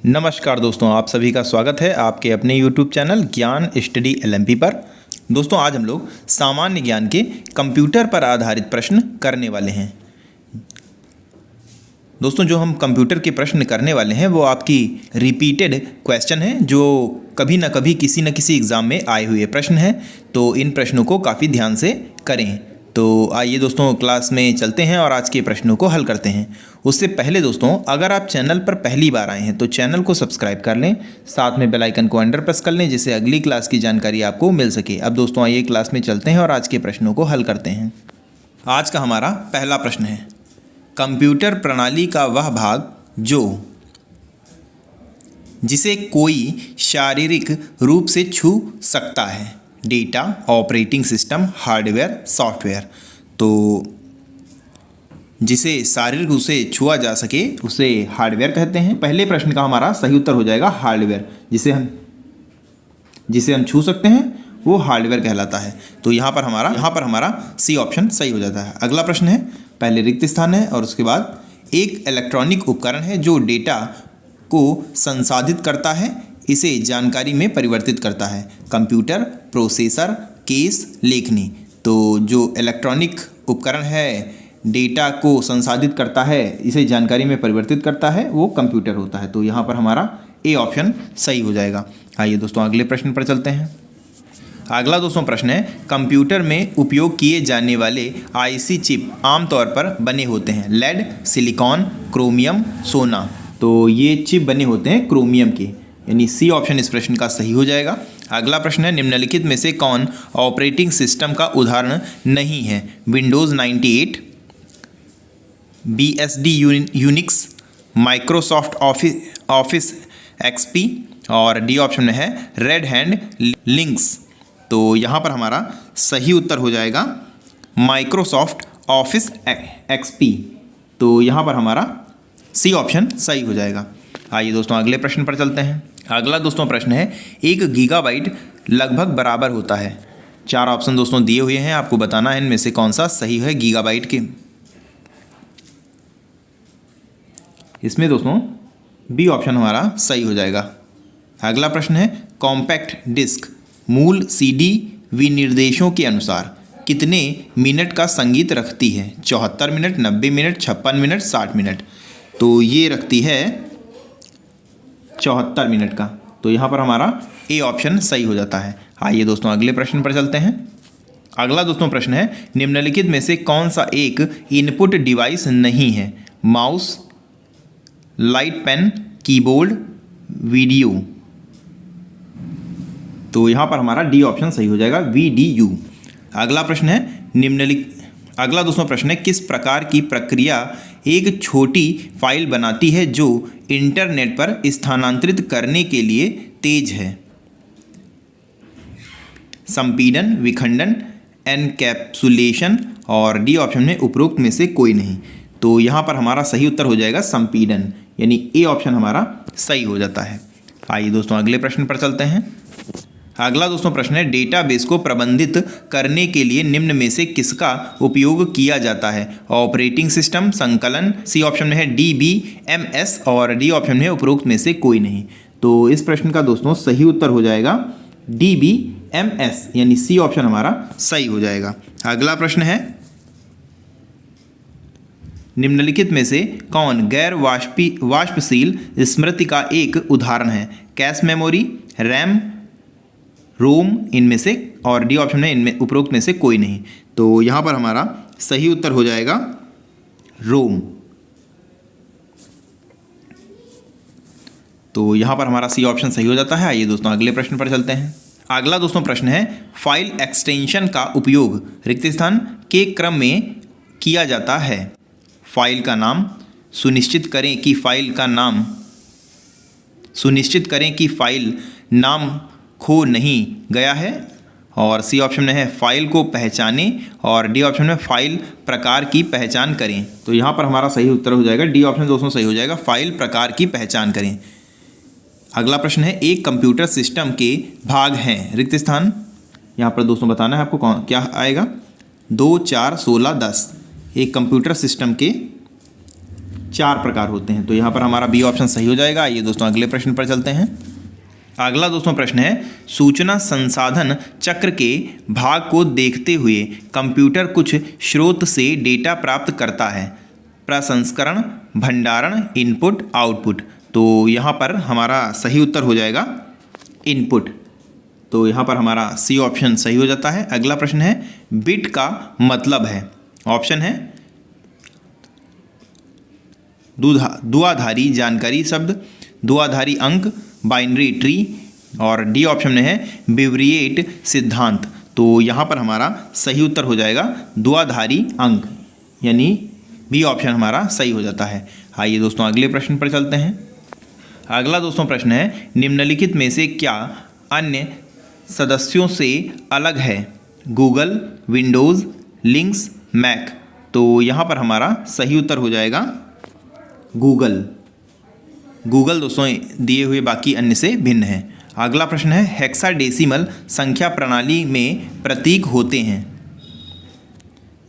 नमस्कार दोस्तों, आप सभी का स्वागत है आपके अपने YouTube चैनल ज्ञान स्टडी LMP पर। दोस्तों आज हम लोग सामान्य ज्ञान के कंप्यूटर पर आधारित प्रश्न करने वाले हैं। दोस्तों जो हम कंप्यूटर के प्रश्न करने वाले हैं वो आपकी रिपीटेड क्वेश्चन है, जो कभी ना कभी किसी न किसी एग्ज़ाम में आए हुए प्रश्न हैं। तो इन प्रश्नों को काफ़ी ध्यान से करें। तो आइए दोस्तों क्लास में चलते हैं और आज के प्रश्नों को हल करते हैं। उससे पहले दोस्तों अगर आप चैनल पर पहली बार आए हैं तो चैनल को सब्सक्राइब कर लें, साथ में बेल आइकन को अंडर प्रेस कर लें जिससे अगली क्लास की जानकारी आपको मिल सके। अब दोस्तों आइए क्लास में चलते हैं और आज के प्रश्नों को हल करते हैं। आज का हमारा पहला प्रश्न है, कंप्यूटर प्रणाली का वह भाग जिसे कोई शारीरिक रूप से छू सकता है। Data, operating system, hardware, software. तो जिसे शारीरिक रूप से छुआ जा सके उसे हार्डवेयर कहते हैं। पहले प्रश्न का हमारा सही उत्तर हो जाएगा हार्डवेयर। जिसे हम छू सकते हैं वो हार्डवेयर कहलाता है। तो यहाँ पर हमारा सी ऑप्शन सही हो जाता है। अगला प्रश्न है, पहले रिक्त स्थान है और उसके बाद एक इलेक्ट्रॉनिक उपकरण है जो डेटा को संसाधित करता है, इसे जानकारी में परिवर्तित करता है। कंप्यूटर, प्रोसेसर, केस, लेखनी। तो जो इलेक्ट्रॉनिक उपकरण है डेटा को संसाधित करता है, इसे जानकारी में परिवर्तित करता है, वो कंप्यूटर होता है। तो यहाँ पर हमारा ए ऑप्शन सही हो जाएगा। आइए दोस्तों अगले प्रश्न पर चलते हैं। अगला दोस्तों प्रश्न है, कंप्यूटर में उपयोग किए जाने वाले आईसी चिप आमतौर पर बने होते हैं। लेड, सिलिकॉन, क्रोमियम, सोना। तो ये चिप बने होते हैं क्रोमियम के, यानी सी ऑप्शन इस प्रश्न का सही हो जाएगा। अगला प्रश्न है, निम्नलिखित में से कौन ऑपरेटिंग सिस्टम का उदाहरण नहीं है। Windows 98, BSD Unix, Microsoft office XP और डी ऑप्शन में है रेड हैट लिनक्स। तो यहाँ पर हमारा सही उत्तर हो जाएगा माइक्रोसॉफ्ट ऑफिस XP। तो यहाँ पर हमारा सी ऑप्शन सही हो जाएगा। आइए दोस्तों अगले प्रश्न पर चलते हैं। अगला दोस्तों प्रश्न है, 1 गीगाबाइट लगभग बराबर होता है। 4 ऑप्शन दोस्तों दिए हुए हैं, आपको बताना है इनमें से कौन सा सही है गीगाबाइट के। इसमें दोस्तों बी ऑप्शन हमारा सही हो जाएगा। अगला प्रश्न है, कॉम्पैक्ट डिस्क मूल CD विनिर्देशों के अनुसार कितने मिनट का संगीत रखती है। 74 मिनट, 90 मिनट, 56 मिनट, 60 मिनट। तो ये रखती है 74 मिनट का। तो यहाँ पर हमारा ए ऑप्शन सही हो जाता है। आइए दोस्तों अगले प्रश्न पर चलते हैं। अगला दोस्तों प्रश्न है, निम्नलिखित में से कौन सा एक इनपुट डिवाइस नहीं है। Mouse, light pen, keyboard, video. तो यहाँ पर हमारा डी ऑप्शन सही हो जाएगा, VDU। अगला प्रश्न है, अगला दोस्तों प्रश्न है, किस प्रकार की प्रक्रिया एक छोटी फाइल बनाती है जो इंटरनेट पर स्थानांतरित करने के लिए तेज है। संपीड़न, विखंडन, एनकैप्सुलेशन और डी ऑप्शन में उपरोक्त में से कोई नहीं। तो यहाँ पर हमारा सही उत्तर हो जाएगा संपीड़न, यानी ए ऑप्शन हमारा सही हो जाता है। आइए दोस्तों अगले प्रश्न पर चलते हैं। अगला दोस्तों प्रश्न है, डेटाबेस को प्रबंधित करने के लिए निम्न में से किसका उपयोग किया जाता है। ऑपरेटिंग सिस्टम, संकलन। सी ऑप्शन में है DBMS और डी ऑप्शन में उपरोक्त में से कोई नहीं। तो इस प्रश्न का दोस्तों सही उत्तर हो जाएगा DBMS, यानी सी ऑप्शन हमारा सही हो जाएगा। अगला प्रश्न है, निम्नलिखित में से कौन गैर वाष्पशील स्मृति का एक उदाहरण है। कैश मेमोरी, रैम, रोम, इनमें से और डी ऑप्शन में इनमें उपरोक्त में से कोई नहीं। तो यहाँ पर हमारा सही उत्तर हो जाएगा रोम। तो यहाँ पर हमारा सी ऑप्शन सही हो जाता है। आइए दोस्तों अगले प्रश्न पर चलते हैं। अगला दोस्तों प्रश्न है, फाइल एक्सटेंशन का उपयोग रिक्त स्थान के क्रम में किया जाता है। फाइल का नाम, सुनिश्चित करें कि फाइल नाम खो नहीं गया है और सी ऑप्शन में है फाइल को पहचाने और डी ऑप्शन में फाइल प्रकार की पहचान करें। तो यहाँ पर हमारा सही उत्तर हो जाएगा डी ऑप्शन दोस्तों सही हो जाएगा, फाइल प्रकार की पहचान करें। अगला प्रश्न है, एक कंप्यूटर सिस्टम के भाग हैं। रिक्त स्थान यहाँ पर दोस्तों बताना है आपको क्या आएगा। 2, 4, 16, 10। एक कंप्यूटर सिस्टम के 4 प्रकार होते हैं। तो यहाँ पर हमारा बी ऑप्शन सही हो जाएगा। आइए दोस्तों अगले प्रश्न पर चलते हैं। अगला दोस्तों प्रश्न है, सूचना संसाधन चक्र के भाग को देखते हुए कंप्यूटर कुछ स्रोत से डेटा प्राप्त करता है। प्रसंस्करण, भंडारण, इनपुट, आउटपुट। तो यहाँ पर हमारा सही उत्तर हो जाएगा इनपुट। तो यहाँ पर हमारा सी ऑप्शन सही हो जाता है। अगला प्रश्न है, बिट का मतलब है। ऑप्शन है द्विआधारी जानकारी शब्द, द्विआधारी अंक, बाइनरी ट्री, और डी ऑप्शन में है बिवरिएट सिद्धांत। तो यहाँ पर हमारा सही उत्तर हो जाएगा द्विआधारी अंक, यानी बी ऑप्शन हमारा सही हो जाता है। आइए दोस्तों अगले प्रश्न पर चलते हैं। अगला दोस्तों प्रश्न है, निम्नलिखित में से क्या अन्य सदस्यों से अलग है? Google, Windows, Linux, Mac. तो यहाँ पर हमारा सही उत्तर हो जाएगा गूगल। गूगल दोस्तों दिए हुए बाकी अन्य से भिन्न है। अगला प्रश्न है, हेक्साडेसिमल संख्या प्रणाली में प्रतीक होते हैं।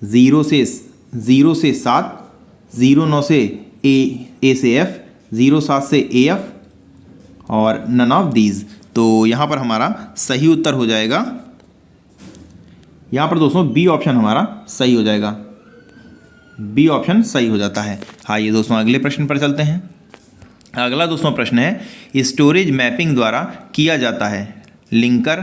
0 से 7, 09 से ए से एफ, 07 से AF और नन ऑफ दीज। तो यहाँ पर हमारा सही उत्तर हो जाएगा, यहाँ पर दोस्तों बी ऑप्शन हमारा सही हो जाएगा। बी ऑप्शन सही हो जाता है। आइए दोस्तों अगले प्रश्न पर चलते हैं। अगला प्रश्न है, स्टोरेज मैपिंग द्वारा किया जाता है। लिंकर,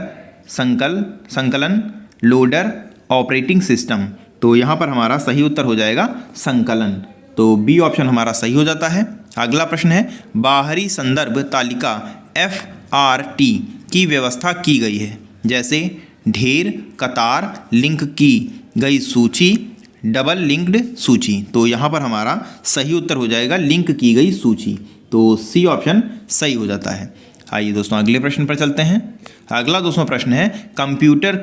संकलन, लोडर, ऑपरेटिंग सिस्टम। तो यहाँ पर हमारा सही उत्तर हो जाएगा संकलन। तो बी ऑप्शन हमारा सही हो जाता है। अगला प्रश्न है, बाहरी संदर्भ तालिका FRT की व्यवस्था की गई है, जैसे ढेर, कतार, लिंक की गई सूची, डबल लिंक्ड सूची। तो यहाँ पर हमारा सही उत्तर हो जाएगा लिंक की गई सूची। तो सी ऑप्शन सही हो जाता है। आइए दोस्तों अगले प्रश्न पर चलते हैं। अगला प्रश्न है, कंप्यूटर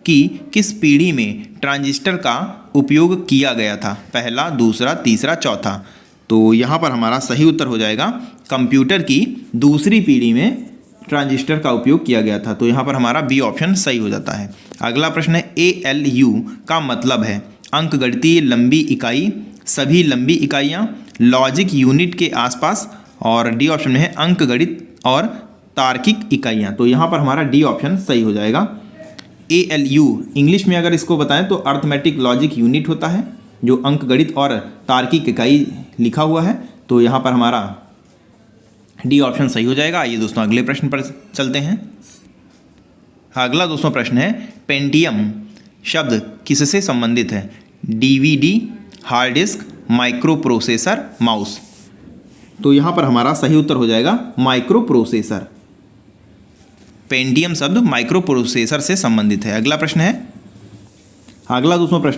की किस पीढ़ी में ट्रांजिस्टर का उपयोग किया गया था? पहला, दूसरा, तीसरा, चौथा। तो यहाँ पर हमारा सही उत्तर हो जाएगा कंप्यूटर की दूसरी पीढ़ी में ट्रांजिस्टर का उपयोग किया गया था। तो यहाँ पर हमारा बी ऑप्शन सही हो जाता है। अगला प्रश्न है, ALU का मतलब है अंकगणितीय लंबी इकाई, सभी लंबी इकाइयाँ, लॉजिक यूनिट के आसपास, और डी ऑप्शन में है अंकगणित और तार्किक इकाइयाँ। तो यहाँ पर हमारा डी ऑप्शन सही हो जाएगा। ALU इंग्लिश में अगर इसको बताएं तो अर्थमेटिक लॉजिक यूनिट होता है, जो अंकगणित और तार्किक इकाई लिखा हुआ है। तो यहाँ पर हमारा डी ऑप्शन सही हो जाएगा। आइए दोस्तों अगले प्रश्न पर चलते हैं। अगला प्रश्न है, पेंटियम शब्द किससे संबंधित है? DVD, hard disk, micro processor, mouse. तो यहाँ पर हमारा सही उत्तर हो जाएगा माइक्रो प्रोसेसर। पेंटियम शब्द माइक्रो प्रोसेसर से संबंधित है। अगला प्रश्न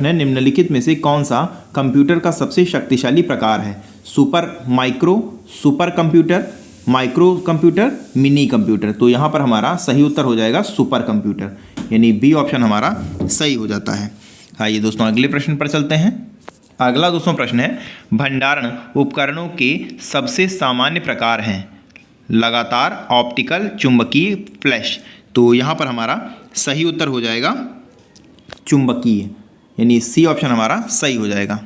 है, निम्नलिखित में से कौन सा कंप्यूटर का सबसे शक्तिशाली प्रकार है? Super computer, micro computer, mini computer. तो यहाँ पर हमारा सही उत्तर हो जाएगा सुपर कंप्यूटर, यानी बी ऑप्शन हमारा सही हो जाता है। आइए दोस्तों अगले प्रश्न पर चलते हैं। अगला प्रश्न है, भंडारण उपकरणों के सबसे सामान्य प्रकार हैं। लगातार, ऑप्टिकल, चुंबकीय, फ्लैश। तो यहाँ पर हमारा सही उत्तर हो जाएगा चुंबकीय, यानी सी ऑप्शन हमारा सही हो जाएगा।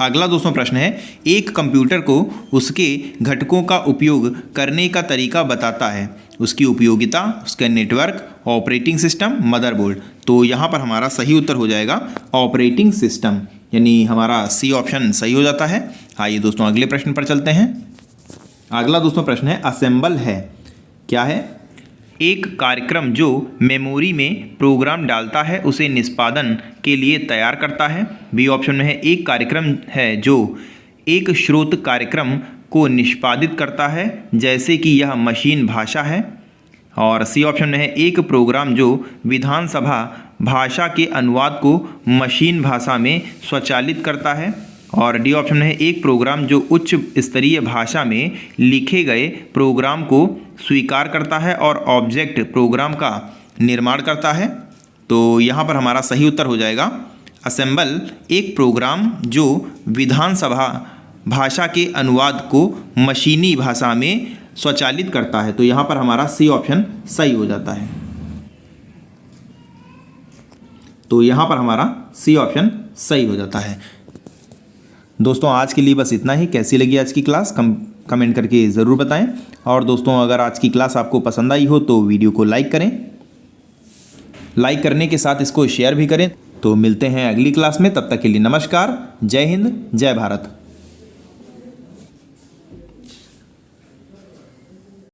अगला प्रश्न है, एक कंप्यूटर को उसके घटकों का उपयोग करने का तरीका बताता है। उसकी उपयोगिता, उसका नेटवर्क, ऑपरेटिंग सिस्टम, मदरबोर्ड। तो यहाँ पर हमारा सही उत्तर हो जाएगा ऑपरेटिंग सिस्टम, यानी हमारा सी ऑप्शन सही हो जाता है। आइए दोस्तों अगले प्रश्न पर चलते हैं। अगला प्रश्न है, असेंबल है क्या है? एक कार्यक्रम जो मेमोरी में प्रोग्राम डालता है उसे निष्पादन के लिए तैयार करता है। बी ऑप्शन में है, एक कार्यक्रम है जो एक स्रोत कार्यक्रम को निष्पादित करता है, जैसे कि यह मशीन भाषा है। और सी ऑप्शन में है, एक प्रोग्राम जो विधानसभा भाषा के अनुवाद को मशीन भाषा में स्वचालित करता है। और डी ऑप्शन है, एक प्रोग्राम जो उच्च स्तरीय भाषा में लिखे गए प्रोग्राम को स्वीकार करता है और ऑब्जेक्ट प्रोग्राम का निर्माण करता है। तो यहाँ पर हमारा सही उत्तर हो जाएगा असेंबल, एक प्रोग्राम जो विधानसभा भाषा के अनुवाद को मशीनी भाषा में स्वचालित करता है। तो यहाँ पर हमारा सी ऑप्शन सही हो जाता है। तो यहाँ पर हमारा सी ऑप्शन सही हो जाता है। दोस्तों आज के लिए बस इतना ही। कैसी लगी आज की क्लास कमेंट करके ज़रूर बताएं। और दोस्तों अगर आज की क्लास आपको पसंद आई हो तो वीडियो को लाइक करें, लाइक करने के साथ इसको शेयर भी करें। तो मिलते हैं अगली क्लास में, तब तक के लिए नमस्कार, जय हिंद, जय भारत।